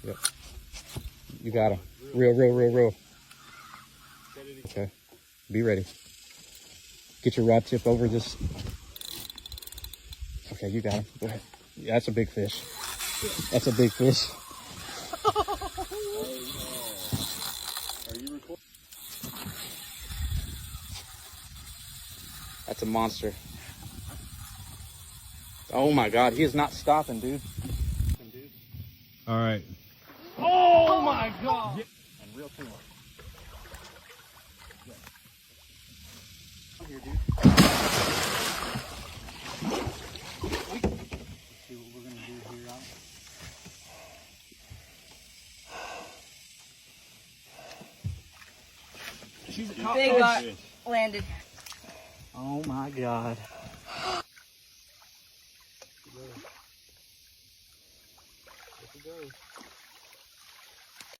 Yep. You got him. Reel. Okay. Be ready. Get your rod tip over this. Okay, you got him. Go ahead. Yeah, that's a big fish. That's a big fish. Are you recording? That's a monster. Oh my God, he is not stopping, dude. All right. Oh my God! And real teamwork. Yeah. Come here, dude. See what we're gonna do here, Rob. She's a Big landed. Oh my God.